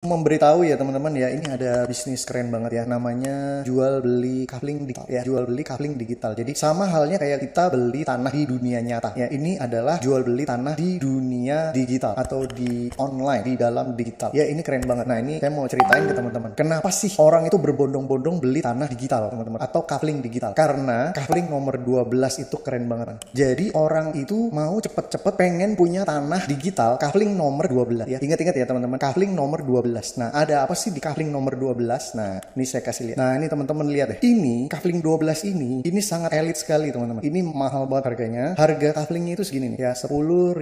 Memberitahu ya teman-teman ya, ini ada bisnis keren banget ya, namanya jual beli kafling digital ya, jual beli kafling digital. Jadi sama halnya kayak kita beli tanah di dunia nyata ya, ini adalah jual beli tanah di dunia digital atau di online, di dalam digital ya. Ini keren banget. Nah, ini saya mau ceritain ke teman-teman, kenapa sih orang itu berbondong-bondong beli tanah digital teman-teman, atau kafling digital. Karena kafling nomor 12 itu keren banget. Jadi orang itu mau cepet-cepet pengen punya tanah digital kafling nomor 12 ya. Ingat-ingat ya teman-teman, kafling nomor 12. Nah, ada apa sih di kafling nomor 12? Nah, ini saya kasih lihat. Nah, ini teman-teman lihat deh. Ini kafling 12 ini sangat elit sekali, teman-teman. Ini mahal banget harganya. Harga kaflingnya itu segini nih, ya $10.000,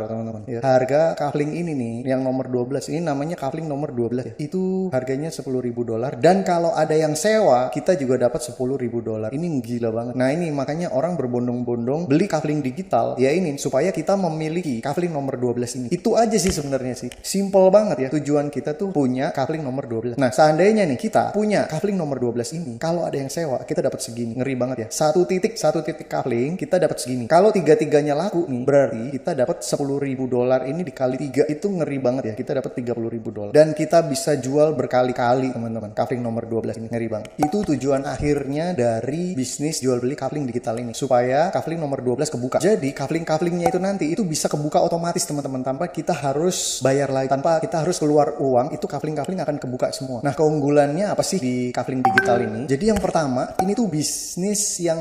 teman-teman. Ya, harga kafling ini nih, yang nomor 12 ini namanya kafling nomor 12 ya. Itu harganya $10.000, dan kalau ada yang sewa, kita juga dapat $10.000. Ini gila banget. Nah, ini makanya orang berbondong-bondong beli kafling digital ya, ini supaya kita memiliki kafling nomor 12 ini. Itu aja sih sebenarnya sih. Simple banget ya. Tujuan kita tuh punya kafling nomor 12. Nah, seandainya nih kita punya kafling nomor 12 ini, kalau ada yang sewa, kita dapat segini. Ngeri banget ya. Satu titik kafling kita dapat segini. Kalau tiga-tiganya laku nih, berarti kita dapat $10.000. Ini dikali 3 itu ngeri banget ya. Kita dapat $30.000. Dan kita bisa jual berkali-kali, teman-teman. Kafling nomor 12 ini ngeri banget. Itu tujuan akhirnya dari bisnis jual beli kafling digital ini, supaya kafling nomor 12 kebuka. Jadi kafling-kaflingnya itu nanti itu bisa kebuka otomatis, teman-teman, tanpa kita harus bayar lagi, tanpa kita harus keluar uang. Itu kafling-kafling akan kebuka semua. Nah, keunggulannya apa sih di kafling digital ini? Jadi yang pertama, ini tuh bisnis yang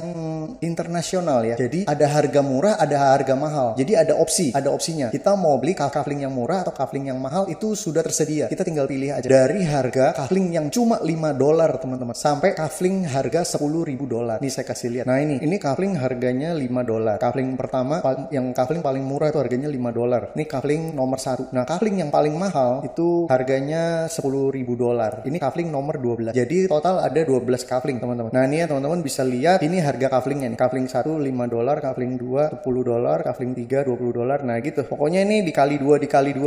internasional ya. Jadi ada harga murah, ada harga mahal. Jadi ada opsinya. Kita mau beli kafling yang murah atau kafling yang mahal, itu sudah tersedia. Kita tinggal pilih aja. Dari harga kafling yang cuma $5, teman-teman, sampai kafling harga $10.000. Nih saya kasih lihat. Nah, ini kafling harganya $5. Kafling pertama, yang kafling paling murah itu harganya $5. Ini kafling nomor 1. Nah, kafling yang paling mahal itu harganya $10.000. Ini kafling nomor 12. Jadi total ada 12 kafling, teman-teman. Nah, ini ya teman-teman bisa lihat, ini harga kaflingnya nih. Kafling 1 $5, kafling 2 $10, kafling 3 $20. Nah, gitu. Pokoknya ini dikali 2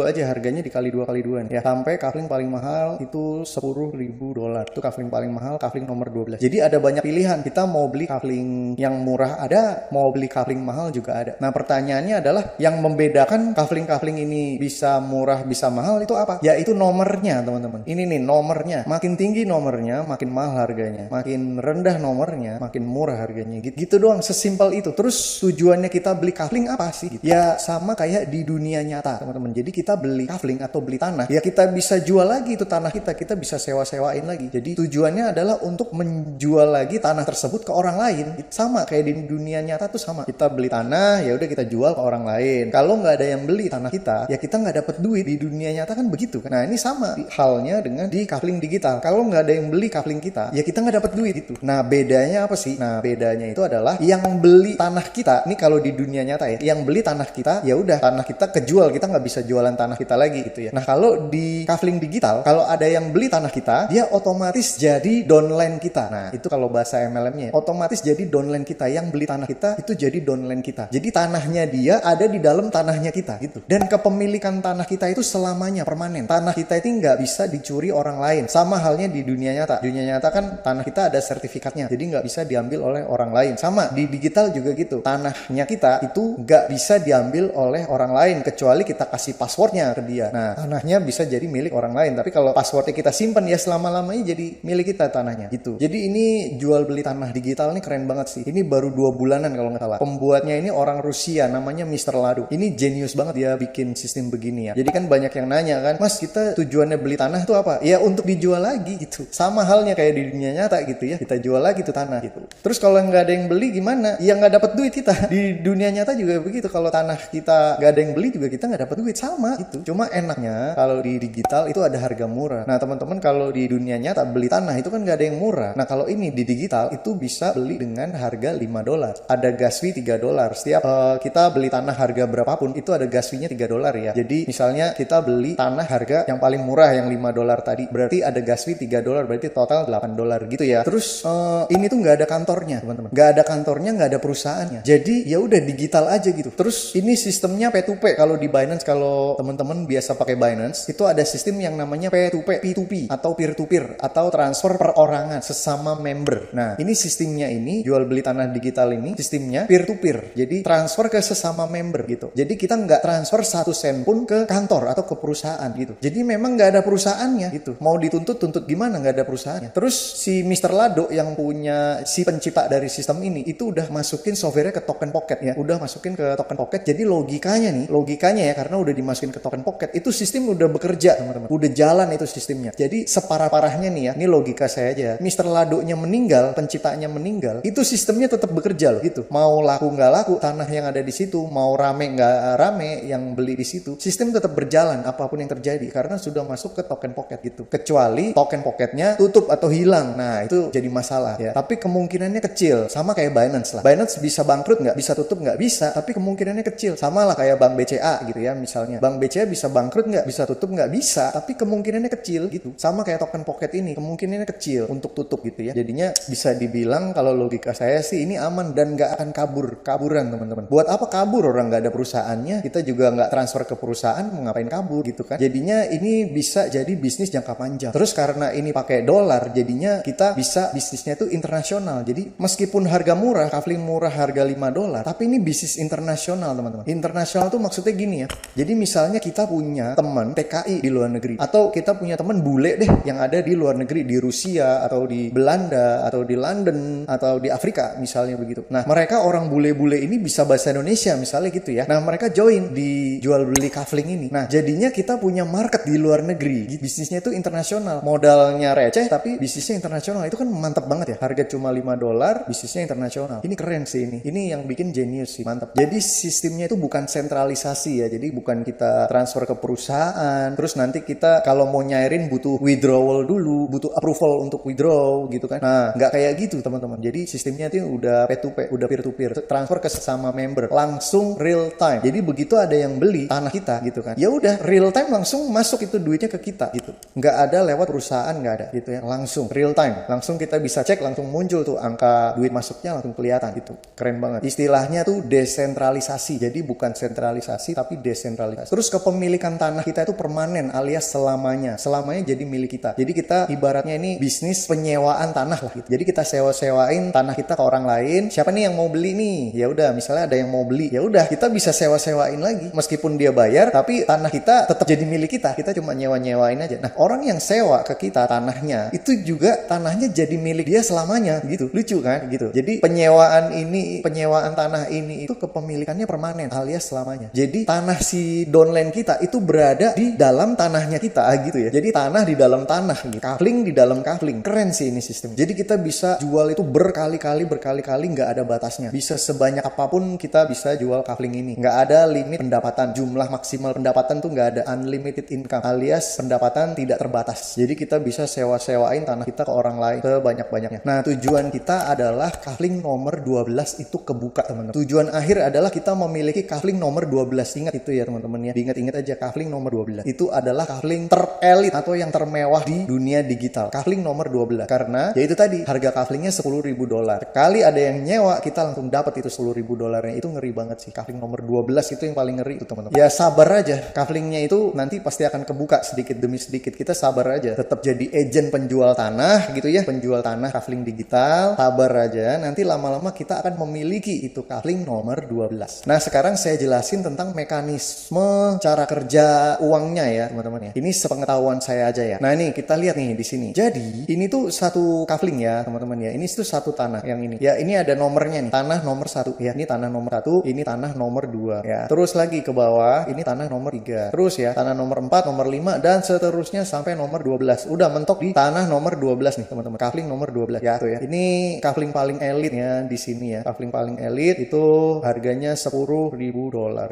aja harganya, dikali 2 kali 2 nih. Ya, sampai kafling paling mahal itu $10.000. Itu kafling paling mahal, kafling nomor 12. Jadi ada banyak pilihan. Kita mau beli kafling yang murah ada, mau beli kafling mahal juga ada. Nah, pertanyaannya adalah yang membedakan kafling-kafling ini bisa murah bisa mahal itu apa? Yaitu nomornya, teman-teman. Ini nih nomornya. Makin tinggi nomornya, makin mahal harganya. Makin rendah nomornya, makin murah harganya. Gitu doang, sesimpel itu. Terus tujuannya kita beli kafling apa sih? Ya sama kayak di dunia nyata, teman-teman. Jadi kita beli kafling atau beli tanah, ya kita bisa jual lagi itu tanah kita bisa sewa-sewain lagi. Jadi tujuannya adalah untuk menjual lagi tanah tersebut ke orang lain. Sama kayak di dunia nyata tuh sama. Kita beli tanah, ya udah kita jual ke orang lain. Kalau nggak ada yang beli tanah kita, ya kita nggak dapat duit. Di dunia nyata kan begitu kan. Nah, ini sama halnya dengan di kafling digital. Kalau nggak ada yang beli kafling kita, ya kita nggak dapat duit gitu. Nah, bedanya apa sih? Nah, bedanya itu adalah yang beli tanah kita. Ini kalau di dunia nyata ya, yang beli tanah kita, ya udah tanah kita kejual, kita nggak bisa jualan tanah kita lagi gitu ya. Nah, kalau di kafling digital, kalau ada yang beli tanah kita, dia otomatis jadi downline kita. Nah, itu kalau bahasa MLM-nya, otomatis jadi downline kita. Yang beli tanah kita itu jadi downline kita. Jadi tanahnya dia ada di dalam tanahnya kita gitu. Dan kepemilikan tanah kita itu selamanya permanen. Tanah kita itu nggak bisa dicuri orang lain. Sama halnya di dunia nyata. Dunia nyata kan tanah kita ada sertifikatnya, jadi nggak bisa diambil oleh orang lain. Sama di digital juga gitu. Tanahnya kita itu nggak bisa diambil oleh orang lain kecuali kita kasih passwordnya ke dia. Nah, tanahnya bisa jadi milik orang lain. Tapi kalau passwordnya kita simpan, ya selama-lamanya jadi milik kita tanahnya gitu. Jadi ini jual beli tanah digital ini keren banget sih. Ini baru 2 bulanan kalau nggak salah. Pembuatnya ini orang Rusia, namanya Mr. Ladu. Ini jenius banget dia bikin sistem begini ya. Jadi kan banyak yang nanya kan, Mas, kita tujuannya beli tanah itu apa? Ya untuk dijual lagi gitu. Sama halnya kayak di dunia nyata gitu ya. Kita jual lagi tuh tanah gitu. Terus kalau nggak ada yang beli gimana? Ya nggak dapat duit kita. Di dunia nyata juga begitu. Kalau tanah kita nggak ada yang beli juga kita nggak dapat duit, sama gitu. Cuma enaknya kalau di digital itu ada harga murah. Nah, teman-teman, kalau di dunia nyata beli tanah itu kan nggak ada yang murah. Nah, kalau ini di digital itu bisa beli dengan harga $5. Ada gas fee $3. Setiap kita beli tanah harga berapapun itu ada gas fee-nya $3 ya. Jadi misalnya kita beli tanah harga yang paling murah yang $5 tadi, berarti ada gas fee $3, berarti total $8 gitu ya. Terus ini tuh nggak ada kantornya, teman-teman. Nggak ada kantornya, nggak ada perusahaannya. Jadi ya udah digital aja gitu. Terus ini sistemnya P2P. Kalau di Binance, kalau teman-teman biasa pakai Binance, itu ada sistem yang namanya P2P, P2P atau peer to peer atau transfer perorangan sesama member. Nah, ini sistemnya, ini jual beli tanah digital ini sistemnya peer to peer. Jadi transfer ke sesama member gitu. Jadi kita nggak transfer 1 sen pun ke kantor atau ke perusahaan gitu. Jadi memang nggak ada perusahaannya gitu. Mau dituntut gimana, nggak ada perusahaannya. Terus si Mr. Lado yang punya, si pencipta dari sistem ini itu udah masukin softwarenya ke Token Pocket ya, udah masukin ke Token Pocket. Jadi logikanya ya, karena udah dimasukin ke Token Pocket, itu sistem udah bekerja teman-teman, udah jalan itu sistemnya. Jadi separah-parahnya nih ya, ini logika saya aja, Mr. Ladonya meninggal, penciptanya meninggal, itu sistemnya tetap bekerja loh gitu. Mau laku nggak laku, tanah yang ada di situ, mau rame nggak rame yang beli di situ, sistem tetap berjalan apapun yang terjadi karena sudah masuk ke Token Pocket gitu. Kecuali Token Pocketnya tutup atau hilang, nah itu jadi masalah ya. Tapi kemungkinannya kecil, sama kayak Binance lah. Binance bisa bangkrut nggak, bisa tutup nggak, bisa, tapi kemungkinannya kecil. Sama lah kayak Bank BCA gitu ya, misalnya Bank BCA bisa bangkrut nggak, bisa tutup nggak, bisa, tapi kemungkinannya kecil gitu. Sama kayak Token Pocket ini, kemungkinannya kecil untuk tutup gitu ya. Jadinya bisa dibilang kalau logika saya sih ini aman dan nggak akan kaburan teman-teman. Buat apa kabur, orang nggak ada perusahaannya, kita juga nggak transfer ke perusahaan, mau ngapain kabur gitu kan. Jadinya ini bisa jadi bisnis jangka panjang. Terus karena ini pakai dolar, jadinya kita bisa bisnisnya itu internasional. Jadi meskipun harga murah, kafling murah harga $5, tapi ini bisnis internasional teman-teman. Internasional tuh maksudnya gini ya. Jadi misalnya kita punya teman TKI di luar negeri, atau kita punya teman bule deh yang ada di luar negeri, di Rusia atau di Belanda atau di London atau di Afrika misalnya begitu. Nah mereka orang bule-bule ini bisa bahasa Indonesia misalnya gitu ya. Nah mereka join di jual beli kafling ini. Nah jadinya kita punya market di luar negeri. Bisnisnya itu internasional. Modalnya receh tapi bisnisnya internasional. Itu kan mantap banget ya. Harga cuma $5, bisnisnya internasional. Ini keren sih ini. Ini yang bikin genius sih, mantap. Jadi sistemnya itu bukan sentralisasi ya. Jadi bukan kita transfer ke perusahaan. Terus nanti kita kalau mau nyairin butuh withdrawal dulu, butuh approval untuk withdraw gitu kan. Nah, nggak kayak gitu teman-teman. Jadi sistemnya itu udah P2P, udah peer-to-peer. Transfer ke sesama member. Langsung real time. Jadi begitu ada yang beli tanah kita gitu kan. Ya udah real time langsung masuk itu duitnya ke kita gitu. Nggak ada lewat perusahaan, nggak ada gitu ya. Langsung real time. Langsung kita bisa cek, langsung muncul tuh angka duit masuknya langsung kelihatan gitu. Keren banget. Istilahnya tuh desentralisasi. Jadi bukan sentralisasi tapi desentralisasi. Terus kepemilikan tanah kita itu permanen alias selamanya. Selamanya jadi milik kita. Jadi kita ibaratnya ini bisnis penyewaan tanah lah gitu. Jadi kita sewa-sewain tanah kita ke orang lain. Siapa nih yang mau beli nih? Ya udah, misalnya ada yang mau beli. Ya udah, kita bisa sewa-sewain lagi. Meskipun dia bayar, tapi tanah kita tetap jadi milik kita. Kita cuma nyewa-nyewain aja. Nah, orang yang sewa ke kita tanahnya, itu juga tanahnya jadi milik dia selamanya gitu. Lucu kan gitu. Jadi penyewaan tanah ini itu kepemilikannya permanen alias selamanya. Jadi tanah si downline kita itu berada di dalam tanahnya kita gitu ya. Jadi tanah di dalam tanah gitu. Kafling di dalam kafling. Keren sih ini sistem. Jadi kita bisa jual itu berkali-kali nggak ada batasnya. Bisa sebanyak apapun kita bisa jual kafling ini. Nggak ada limit pendapatan. Jumlah maksimal pendapatan tuh nggak ada. Unlimited income alias pendapatan tidak terbatas. Jadi kita bisa sewa-sewain tanah kita ke orang lain sebanyak-banyaknya. Nah tujuan kita adalah kafling nomor 12 itu kebuka teman-teman. Tujuan akhir adalah kita memiliki kafling nomor 12. Ingat itu ya teman-teman ya. Ingat-ingat aja kafling nomor 12. Itu adalah kafling terelit atau yang termewah di dunia digital. Kafling nomor 12. Karena ya itu tadi harga kaflingnya $10.000. Kali ada yang nyewa kita langsung dapat itu $10.000. Itu ngeri banget sih. Kafling nomor 12 itu yang paling ngeri itu teman-teman. Ya sabar aja. Kaflingnya itu nanti pasti akan kebuka sedikit demi sedikit. Kita sabar aja. Tetap jadi agent penjual tanah gitu ya. Penjual tanah kafling digital. Sabar aja. Nanti lama-lama kita akan memiliki itu kafling nomor 12. Nah sekarang saya jelasin tentang mekanisme cara kerja uangnya ya teman-teman ya. Ini sepengetahuan saya aja ya. Nah ini kita lihat nih di sini. Jadi ini tuh satu kafling ya teman-teman ya. Ini tuh satu tanah yang ini. Ya ini ada nomornya nih. Tanah nomor 1 ya. Ini tanah nomor 1. Ini tanah nomor 2 ya. Terus lagi ke bawah. Ini tanah nomor 3. Terus ya tanah nomor 4, nomor 5 dan seterusnya sampai nomor 12. Udah mentok di tanah nomor 12 nih teman-teman. Kafling nomor 12 ya tuh ya. Ini kafling paling elit ya di sini ya. Kafling paling elit itu harganya $10.000.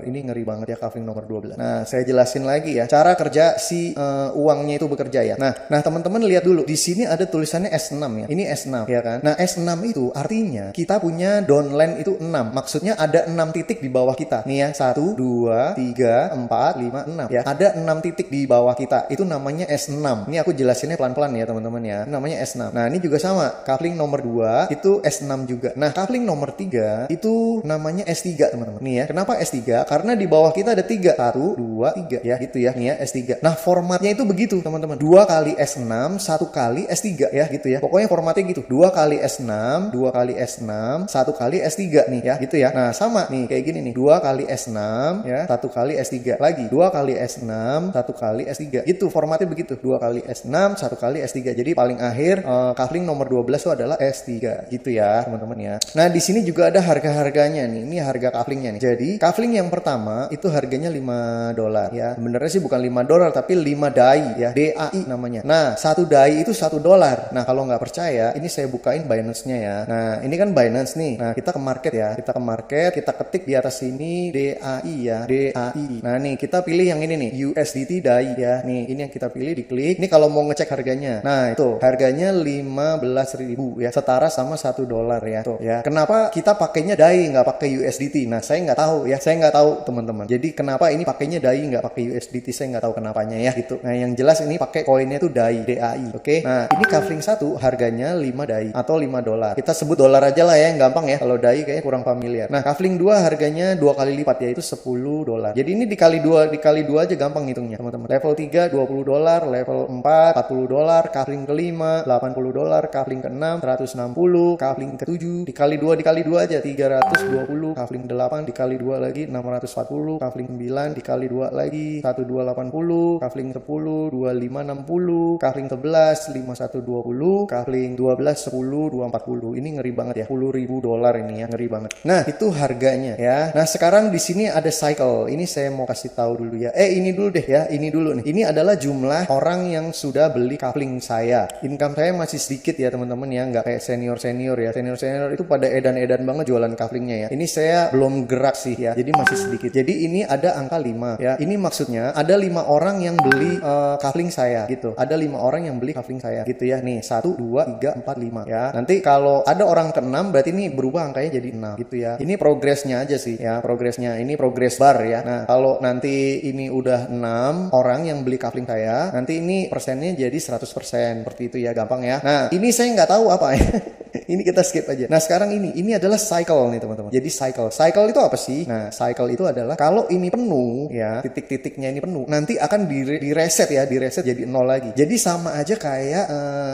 Ini ngeri banget ya kafling nomor 12. Nah, saya jelasin lagi ya cara kerja si uangnya itu bekerja ya. Nah teman-teman lihat dulu. Di sini ada tulisannya S6 ya. Ini S6 ya kan. Nah, S6 itu artinya kita punya downline itu 6. Maksudnya ada 6 titik di bawah kita. Nih ya, 1 2 3 4 5 6 ya. Ada 6 titik di bawah kita. Itu namanya S6. Ini aku jelasinnya pelan-pelan ya, teman-teman ya. Ini namanya S6. Nah, ini juga sama. Kafling nomor 2 itu S6 juga. Nah, kafling nomor 3 itu namanya S3, teman-teman. Nih ya. Kenapa S3? Karena di bawah kita ada 3. 1 2 3 ya, gitu ya. Nih ya, S3. Nah, formatnya itu begitu, teman-teman. 2 kali S6, 1 kali S3 ya, gitu ya. Pokoknya formatnya gitu. 2 kali S6, 2 kali S6, 1 kali S3 nih ya, gitu ya. Nah, sama nih kayak gini nih. 2 kali S6 ya, 1 kali S3. Lagi 2 kali S6, 1 1 kali S3. Itu formatnya begitu, 2 kali S6, 1 kali S3. Jadi paling akhir kafling nomor 12 itu adalah S3 gitu ya teman-teman ya. Nah di sini juga ada harga-harganya nih. Ini harga kaflingnya nih. Jadi kafling yang pertama itu harganya $5 ya. Sebenarnya sih bukan $5 tapi 5 dai ya, DAI namanya. Nah 1 dai itu $1. Nah kalau nggak percaya, ini saya bukain Binance-nya ya. Nah ini kan Binance nih. Nah kita ke market ya, kita ke market, kita ketik di atas sini DAI ya, DAI. Nah nih kita pilih yang ini nih, USDT DAI ya. Nih ini yang kita pilih, diklik. Ini kalau mau ngecek harganya. Nah itu harganya 15.000 ya, setara sama $1 ya. Tuh ya. Kenapa kita pakainya DAI nggak pakai USDT? Nah saya nggak tahu ya, saya nggak tahu teman-teman. Jadi kenapa ini pakainya DAI nggak pakai USDT, saya nggak tahu kenapanya ya gitu. Nah yang jelas ini pakai koinnya tuh DAI, DAI. Oke. Nah ini kafling 1 harganya 5 DAI atau $5. Kita sebut dolar aja lah ya, yang gampang ya. Kalau DAI kayaknya kurang familiar. Nah kafling 2 harganya 2 kali lipat yaitu $10. Jadi ini dikali 2 aja gampang ngitungnya teman-teman. Level 3 $20, level 4 $40, kafling ke-5 $80, kafling ke-6 $160, kafling ke-7 dikali 2 aja 320, kafling 8 dikali 2 lagi 640, kafling 9 dikali 2 lagi 1280, kafling 10 2560, kafling 11 5120, kafling 12 10 240. Ini ngeri banget ya, $10.000 ini ya, ngeri banget. Nah itu harganya ya. Nah sekarang di sini ada cycle. Ini saya mau kasih tahu dulu ya. Ini dulu deh ya, ini dulu nih. Ini adalah jumlah orang yang sudah beli kafling saya. Income saya masih sedikit ya teman-teman ya, nggak kayak senior ya. Senior itu pada edan-edan banget jualan kaflingnya ya. Ini saya belum gerak sih ya, jadi masih sedikit. Jadi ini ada angka 5 ya. Ini maksudnya ada 5 orang yang beli kafling saya gitu. Ada 5 orang yang beli kafling saya gitu ya. Nih 1 2 3 4 5 ya. Nanti kalau ada orang ke-6 berarti ini berubah angkanya jadi 6 gitu ya. Ini progresnya aja sih ya, progresnya. Ini progress bar ya. Nah kalau nanti ini udah 6 orang yang beli kafling saya, nanti ini persennya jadi 100%. Seperti itu ya, gampang ya. Nah ini saya nggak tahu apa ya. Ini kita skip aja. Nah sekarang ini adalah cycle nih teman-teman. Jadi cycle itu apa sih? Nah cycle itu adalah kalau ini penuh ya, titik-titiknya ini penuh, nanti akan di reset ya, di reset jadi 0 lagi. Jadi sama aja kayak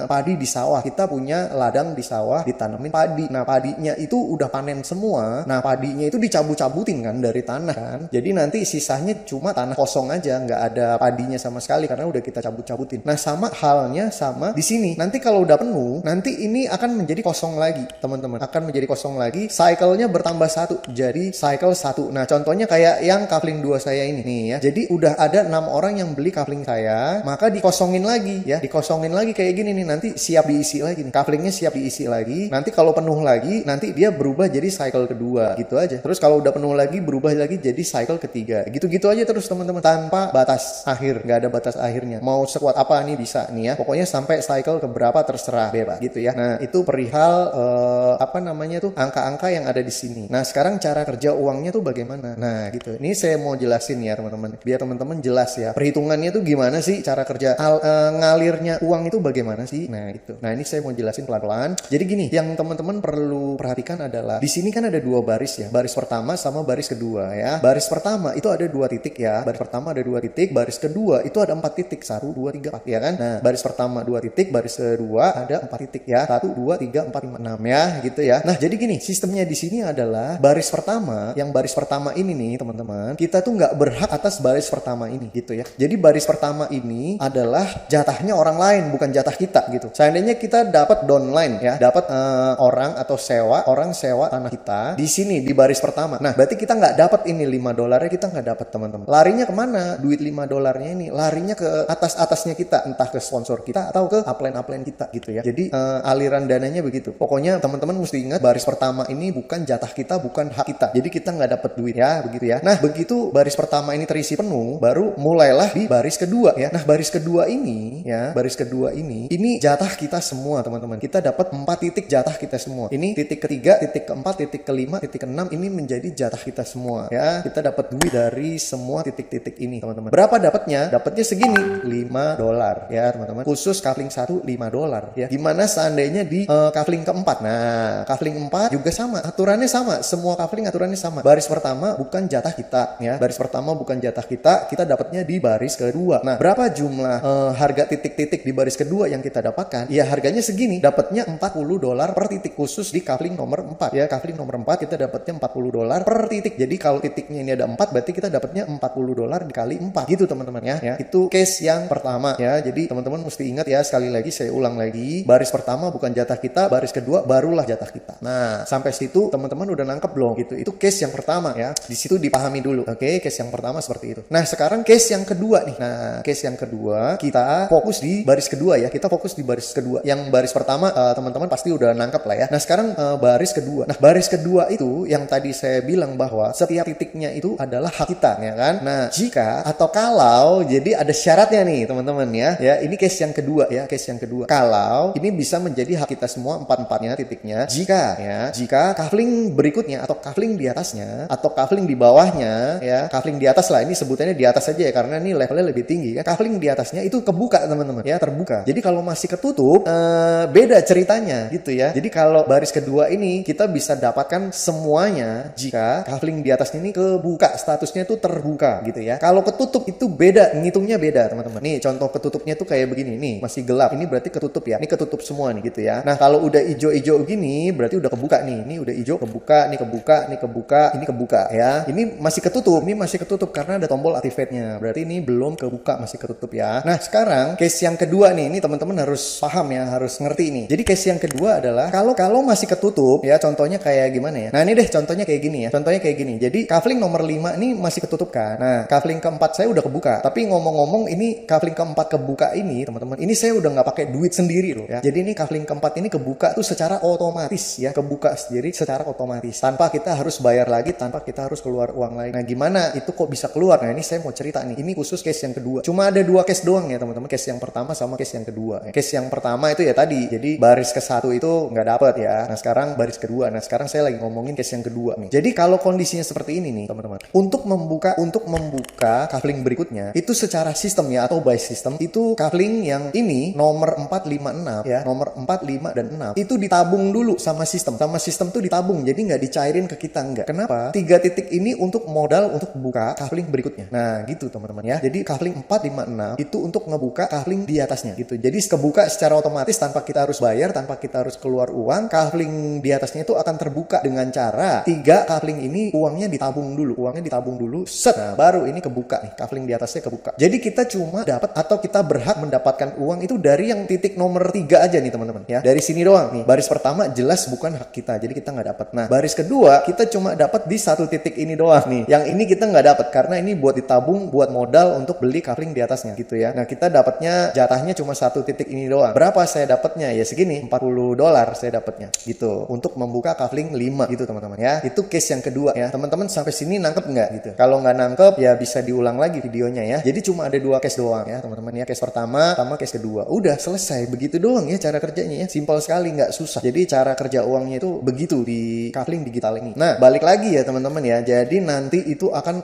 padi di sawah. Kita punya ladang di sawah, ditanemin padi. Nah padinya itu udah panen semua. Nah padinya itu dicabut-cabutin kan dari tanah kan. Jadi nanti sisanya cuma tanah kosong aja, nggak ada padinya sama sekali karena udah kita cabut-cabutin. Nah sama halnya sama di sini. Nanti kalau udah penuh, nanti ini akan menjadi kosong lagi teman-teman, akan menjadi kosong lagi. Cycle-nya bertambah 1 jadi cycle 1. Nah contohnya kayak yang kafling 2 saya ini nih ya. Jadi udah ada 6 orang yang beli kafling saya, maka dikosongin lagi ya, dikosongin lagi kayak gini nih. Nanti siap diisi lagi nih, kaflingnya siap diisi lagi. Nanti kalau penuh lagi, nanti dia berubah jadi cycle kedua gitu aja. Terus kalau udah penuh lagi, berubah lagi jadi cycle ketiga. Gitu-gitu aja terus teman-teman, tanpa batas akhir, nggak ada batas akhirnya. Mau sekuat apa nih bisa nih ya. Pokoknya sampai cycle keberapa terserah, bebas gitu ya. Nah itu perihal apa namanya tuh, angka-angka yang ada di sini. Nah sekarang cara kerja uangnya tuh bagaimana? Nah gitu, ini saya mau jelasin ya teman-teman, biar teman-teman jelas ya perhitungannya tuh gimana sih, cara kerja ngalirnya uang itu bagaimana sih. Nah itu, nah ini saya mau jelasin pelan-pelan. Jadi gini, yang teman-teman perlu perhatikan adalah di sini kan ada 2 baris ya, baris pertama sama baris kedua ya. Baris pertama itu ada 2 titik ya, baris pertama ada 2 titik, baris kedua itu ada 4 titik, 1 2 3 4 ya kan. Nah baris pertama 2 titik, baris kedua ada 4 titik ya, 1 2 3 4 5 6 ya gitu ya. Nah jadi gini, sistemnya di sini adalah baris pertama, yang baris pertama ini nih teman-teman, kita tuh nggak berhak atas baris pertama ini gitu ya. Jadi baris pertama ini adalah jatahnya orang lain, bukan jatah kita gitu. Seandainya kita dapat downline ya, dapat orang atau orang sewa tanah kita di sini di baris pertama. Nah berarti kita nggak dapat ini $5 kita nggak dapat teman-teman. Larinya kemana? Duit $5 ini larinya ke atasnya kita, entah ke sponsor kita atau ke upline kita gitu ya. Jadi aliran dananya begitu. Pokoknya teman-teman mesti ingat, baris pertama ini bukan jatah kita, bukan hak kita. Jadi kita nggak dapat duit ya, begitu ya. Nah begitu baris pertama ini terisi penuh, baru mulailah di baris kedua ya. Nah baris kedua ini ya, baris kedua ini jatah kita semua teman-teman. Kita dapat 4 titik jatah kita semua. Ini titik ketiga, titik keempat, titik kelima, titik keenam, ini menjadi jatah kita semua ya. Kita dapat duit dari semua titik-titik ini teman-teman. Berapa dapatnya? Dapatnya segini, $5 ya teman-teman. Khusus kafling 1 $5 ya. Gimana seandainya di kafling keempat. Nah, kafling 4 juga sama, aturannya sama, semua kafling aturannya sama. Baris pertama bukan jatah kita ya. Baris pertama bukan jatah kita dapatnya di baris kedua. Nah, berapa jumlah harga titik-titik di baris kedua yang kita dapatkan? Ya, harganya segini, dapatnya $40 per titik khusus di kafling nomor 4 ya. Kafling nomor 4 kita dapatnya $40 per titik. Jadi kalau titiknya ini ada 4, berarti kita dapatnya $40 dikali 4 gitu teman-teman ya. Itu case yang pertama ya. Jadi teman-teman mesti ingat ya, sekali lagi saya ulang lagi, baris pertama bukan jatah kita, baris kedua barulah jatah kita. Nah, sampai situ teman-teman udah nangkep belum gitu? Itu case yang pertama ya. Di situ dipahami dulu. Oke, case yang pertama seperti itu. Nah, sekarang case yang kedua nih. Nah, case yang kedua kita fokus di baris kedua ya. Kita fokus di baris kedua. Yang baris pertama teman-teman pasti udah nangkep lah ya. Nah, sekarang baris kedua. Nah, baris kedua itu yang tadi saya bilang bahwa setiap titiknya itu adalah hak kita ya kan. Nah, jika atau kalau, jadi ada syaratnya nih teman-teman ya. Ya, ini case yang kedua ya, case yang kedua. Kalau ini bisa menjadi hak kita semua empat-empatnya titiknya, jika kafling berikutnya atau kafling di atasnya atau kafling di bawahnya ya, kafling di atas lah, ini sebutannya di atas saja ya karena ini levelnya lebih tinggi ya. Kafling di atasnya itu kebuka teman-teman ya, terbuka. Jadi kalau masih ketutup beda ceritanya gitu ya. Jadi kalau baris kedua ini kita bisa dapatkan semuanya jika kafling di atasnya ini kebuka, statusnya itu terbuka gitu ya. Kalau ketutup itu beda, ngitungnya beda teman-teman. Nih contoh ketutupnya tuh kayak begini nih, masih gelap. Ini berarti ketutup ya. Ini ketutup semua nih gitu ya. Nah, kalau udah ijo-ijo gini berarti udah kebuka nih. Ini udah ijo kebuka, ini kebuka, ini kebuka, ini kebuka ya. Ini masih ketutup karena ada tombol activate-nya. Berarti ini belum kebuka, masih ketutup ya. Nah, sekarang case yang kedua nih, ini teman-teman harus paham ya, harus ngerti ini. Jadi case yang kedua adalah kalau masih ketutup ya, contohnya kayak gimana ya. Nah, ini deh contohnya kayak gini ya. Contohnya kayak gini. Jadi kafling nomor 5 ini masih ketutup kan. Nah, kafling keempat saya udah kebuka. Tapi ngomong-ngomong ini kafling keempat kebuka ini, teman-teman, ini saya udah nggak pakai duit sendiri loh ya. Jadi ini kafling keempat ini kebuka tuh secara otomatis ya, kebuka sendiri secara otomatis tanpa kita harus bayar lagi, tanpa kita harus keluar uang lagi. Nah, gimana itu kok bisa keluar? Nah, ini saya mau cerita nih. Ini khusus case yang kedua. Cuma ada 2 case doang ya, teman-teman. Case yang pertama sama case yang kedua. Case yang pertama itu ya tadi. Jadi baris ke-1 itu nggak dapet ya. Nah, sekarang baris kedua. Nah, sekarang saya lagi ngomongin case yang kedua nih. Jadi kalau kondisinya seperti ini nih, teman-teman. Untuk membuka kafling berikutnya itu secara sistem ya, atau by system, itu kafling yang ini nomor 4, 5, 6 ya, nomor 4, 5 dan 6 itu ditabung dulu sama sistem tuh ditabung, jadi nggak dicairin ke kita, nggak. Kenapa? 3 titik ini untuk modal untuk buka kafling berikutnya. Nah gitu teman-teman ya. Jadi kafling 4, 5, 6 itu untuk ngebuka kafling di atasnya gitu. Jadi kebuka secara otomatis tanpa kita harus bayar, tanpa kita harus keluar uang. Kafling di atasnya itu akan terbuka dengan cara 3 kafling ini uangnya ditabung dulu, set. Nah, baru ini kebuka nih, kafling di atasnya kebuka. Jadi kita cuma dapat atau kita berhak mendapatkan uang itu dari yang titik nomor 3 aja nih teman-teman ya. Dari sini doang nih. Baris pertama jelas bukan hak kita, jadi kita nggak dapat. Nah, baris kedua kita cuma dapat di 1 titik ini doang nih. Yang ini kita nggak dapat karena ini buat ditabung, buat modal untuk beli kafling di atasnya gitu ya. Nah, kita dapatnya jatahnya cuma 1 titik ini doang. Berapa saya dapatnya? Ya segini, $40 saya dapatnya gitu untuk membuka kafling 5 gitu teman-teman ya. Itu case yang kedua ya. Teman-teman sampai sini nangkep nggak gitu? Kalau nggak nangkep ya bisa diulang lagi videonya ya. Jadi cuma ada 2 case doang ya teman-teman ya. Case pertama sama case kedua. Udah selesai, begitu doang ya cara kerjanya ya. Simpel sekali, nggak susah. Jadi cara kerja uangnya itu begitu di kafling digital ini. Nah, balik lagi ya teman-teman ya. Jadi nanti itu akan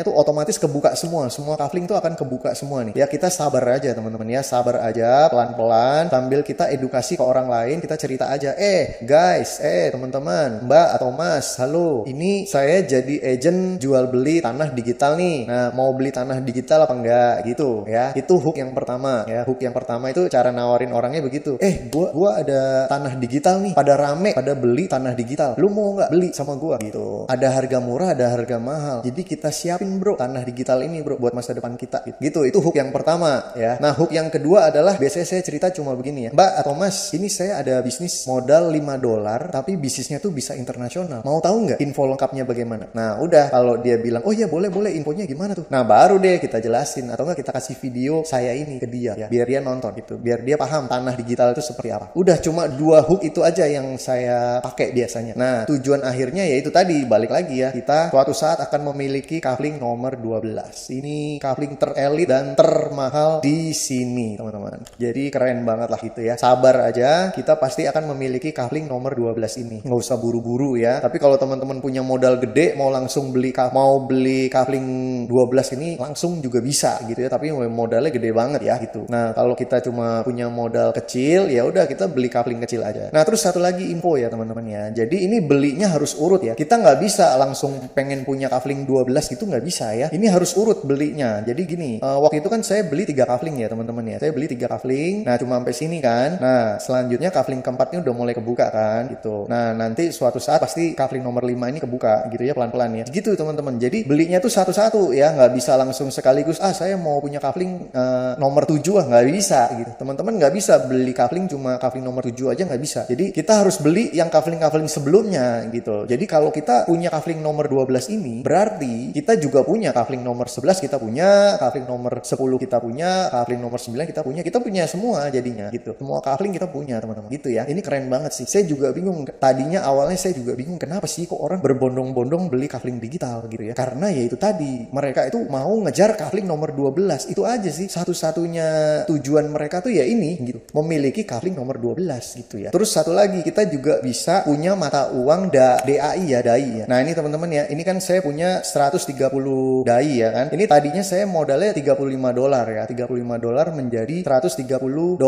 otomatis kebuka semua kafling itu akan kebuka semua nih. Ya kita sabar aja teman-teman ya, sabar aja, pelan-pelan sambil kita edukasi ke orang lain, kita cerita aja. Guys, teman-teman, Mbak atau Mas, halo. Ini saya jadi agent jual beli tanah digital nih. Nah, mau beli tanah digital apa enggak gitu ya. Itu hook yang pertama ya. Hook yang pertama itu cara nawarin orangnya begitu. Gua ada tanah digital nih. Pada rame, pada beli tanah digital. Lu mau nggak beli sama gua gitu. Ada harga murah, ada harga mahal. Jadi kita siapin bro tanah digital ini bro buat masa depan kita gitu. Itu hook yang pertama ya. Nah, hook yang kedua adalah biasanya saya cerita cuma begini ya. Mbak atau Mas, ini saya ada bisnis modal $5 tapi bisnisnya tuh bisa internasional. Mau tahu nggak info lengkapnya bagaimana? Nah, udah kalau dia bilang, "Oh iya, boleh, infonya gimana tuh?" Nah, baru deh kita jelasin atau enggak kita kasih video saya ini ke dia ya, biar dia nonton gitu, biar dia paham tanah digital itu seperti apa. Udah cuma 2 hook itu aja yang saya pakai biasanya. Nah, tujuan akhirnya yaitu tadi balik lagi ya, kita suatu saat akan memiliki kafling nomor 12. Ini kafling terelit dan termahal di sini, teman-teman. Jadi keren banget lah gitu ya. Sabar aja, kita pasti akan memiliki kafling nomor 12 ini. Nggak usah buru-buru ya. Tapi kalau teman-teman punya modal gede, mau langsung beli kafling 12 ini langsung juga bisa gitu ya. Tapi modalnya gede banget ya gitu. Nah, kalau kita cuma punya modal kecil, ya udah kita beli kafling kecil aja. Nah terus satu lagi info ya teman-teman ya, jadi ini belinya harus urut ya, kita nggak bisa langsung pengen punya kafling 12 gitu, nggak bisa ya, ini harus urut belinya. Jadi gini, waktu itu kan saya beli 3 kafling ya teman-teman ya, saya beli 3 kafling, nah cuma sampai sini kan. Nah selanjutnya kafling keempatnya udah mulai kebuka kan gitu. Nah nanti suatu saat pasti kafling nomor 5 ini kebuka gitu ya, pelan-pelan ya gitu teman-teman. Jadi belinya tuh satu-satu ya, nggak bisa langsung sekaligus saya mau punya kafling nomor 7 nggak bisa gitu teman-teman, nggak bisa beli kafling cuma kafling nomor 7 aja, nggak bisa. Jadi kita harus beli yang kafling-kafling sebelumnya gitu. Jadi kalau kita punya kafling nomor 12 ini berarti kita juga punya kafling nomor 11, kita punya kafling nomor 10, kita punya kafling nomor 9, kita punya semua jadinya gitu. Semua kafling kita punya teman-teman gitu ya. Ini keren banget sih. Saya juga bingung tadinya, awalnya saya juga bingung kenapa sih kok orang berbondong-bondong beli kafling digital gitu ya. Karena ya itu tadi, mereka itu mau ngejar kafling nomor 12. Itu aja sih satu-satunya tujuan mereka tuh ya ini gitu, memiliki kafling nomor 12 gitu ya. Terus satu lagi, kita juga bisa punya mata uang DAI ya, DAI ya. Nah ini teman-teman ya, ini kan saya punya 130 DAI ya kan. Ini tadinya saya modalnya $35 ya, $35 menjadi $130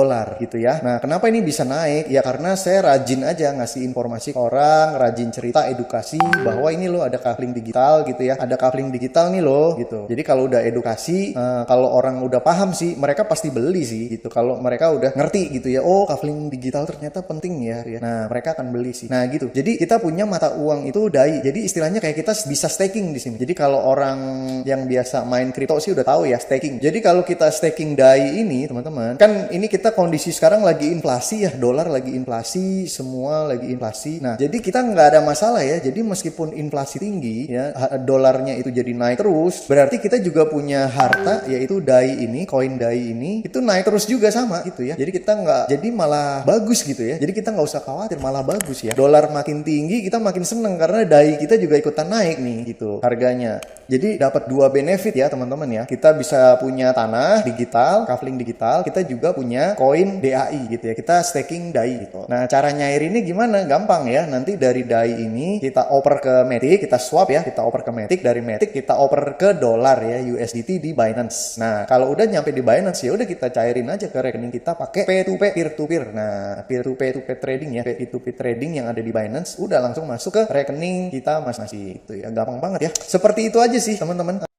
gitu ya. Nah kenapa ini bisa naik? Ya karena saya rajin aja ngasih informasi ke orang, rajin cerita edukasi bahwa ini loh ada kafling digital gitu ya, ada kafling digital nih loh gitu. Jadi kalau udah edukasi, kalau orang udah paham sih, mereka pasti beli sih gitu. Kalau mereka udah ngerti gitu ya, oh kafling digital ternyata penting ya. Nah mereka akan beli sih. Nah gitu. Jadi kita punya mata uang itu DAI. Jadi istilahnya kayak kita bisa staking di sini. Jadi kalau orang yang biasa main kripto sih udah tahu ya staking. Jadi kalau kita staking DAI ini teman-teman, kan ini kita kondisi sekarang lagi inflasi ya, dolar lagi inflasi, semua lagi inflasi. Nah jadi kita nggak ada masalah ya. Jadi meskipun inflasi tinggi ya, dolarnya itu jadi naik terus, berarti kita juga punya harta yaitu DAI ini, koin DAI ini itu naik terus juga sama gitu ya. Jadi kita nggak, jadi malah bagus gitu ya. Jadi kita nggak usah khawatir, malah bagus ya. Dolar makin tinggi kita makin seneng karena DAI kita juga ikutan naik nih gitu harganya. Jadi dapat dua benefit ya teman-teman ya. Kita bisa punya tanah digital, kafling digital, kita juga punya koin DAI gitu ya. Kita staking DAI gitu. Nah cara nyairinnya gimana? Gampang ya. Nanti dari DAI ini kita oper ke Matic, kita swap ya, kita oper ke Matic, dari Matic kita oper ke dolar ya, USDT di Binance. Nah kalau udah nyampe di Binance ya udah kita cairin aja ke rekening kita pakai P2P, peer to peer. Nah peer to peer trading ya, P2P trading yang ada di Binance udah langsung masuk ke rekening kita masing-masing itu ya. Gampang banget ya. Seperti itu aja sih teman-teman.